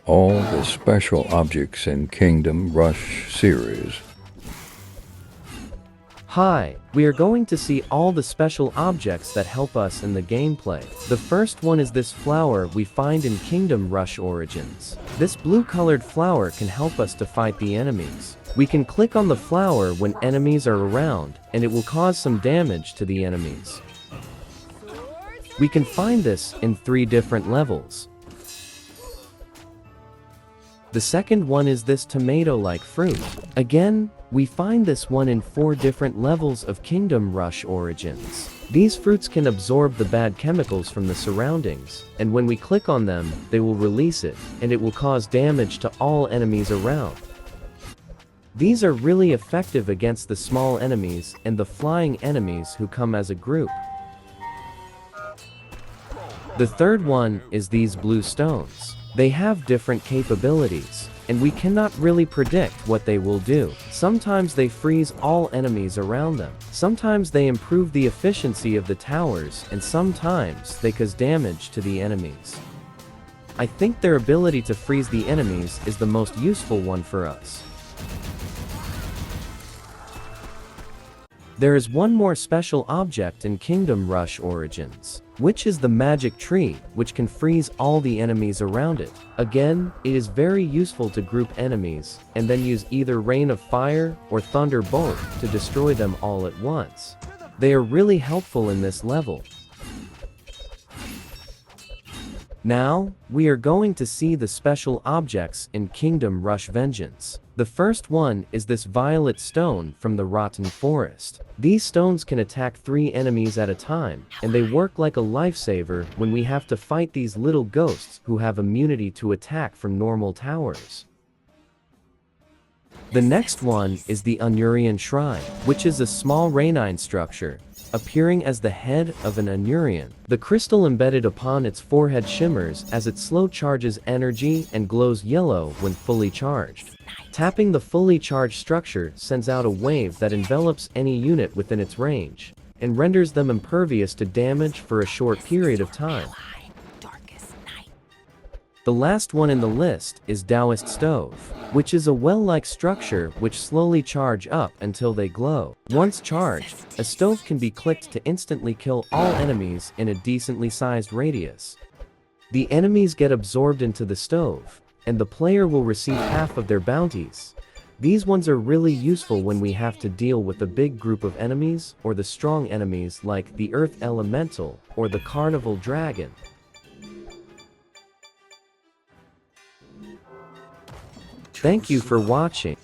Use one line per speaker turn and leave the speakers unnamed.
all the special objects in Kingdom Rush series.
Hi, we are going to see all the special objects that help us in the gameplay. The first one is this flower we find in Kingdom Rush Origins. This blue-colored flower can help us to fight the enemies. We can click on the flower when enemies are around, and it will cause some damage to the enemies. We can find this in 3 different levels. The second one is this tomato-like fruit. Again, we find this one in 4 different levels of Kingdom Rush Origins. These fruits can absorb the bad chemicals from the surroundings, and when we click on them, they will release it, and it will cause damage to all enemies around. These are really effective against the small enemies and the flying enemies who come as a group. The third one is these blue stones. They have different capabilities, and we cannot really predict what they will do. Sometimes they freeze all enemies around them. Sometimes they improve the efficiency of the towers, and sometimes they cause damage to the enemies. I think their ability to freeze the enemies is the most useful one for us. There is one more special object in Kingdom Rush Origins, which is the magic tree, which can freeze all the enemies around it. Again, it is very useful to group enemies, and then use either rain of fire or thunderbolt to destroy them all at once. They are really helpful in this level. Now, we are going to see the special objects in Kingdom Rush Vengeance. The first one is this violet stone from the Rotten Forest. These stones can attack 3 enemies at a time, and they work like a lifesaver when we have to fight these little ghosts who have immunity to attack from normal towers. The next one is the Anurian Shrine, which is a small rainine structure, appearing as the head of an Anurian. The crystal embedded upon its forehead shimmers as it slow charges energy and glows yellow when fully charged. Tapping the fully charged structure sends out a wave that envelops any unit within its range, and renders them impervious to damage for a short period of time. The last one in the list is Taoist Stove, which is a well-like structure which slowly charge up until they glow. Once charged, a stove can be clicked to instantly kill all enemies in a decently sized radius. The enemies get absorbed into the stove, and the player will receive half of their bounties. These ones are really useful when we have to deal with a big group of enemies or the strong enemies like the Earth Elemental or the Carnival Dragon. Thank you for watching.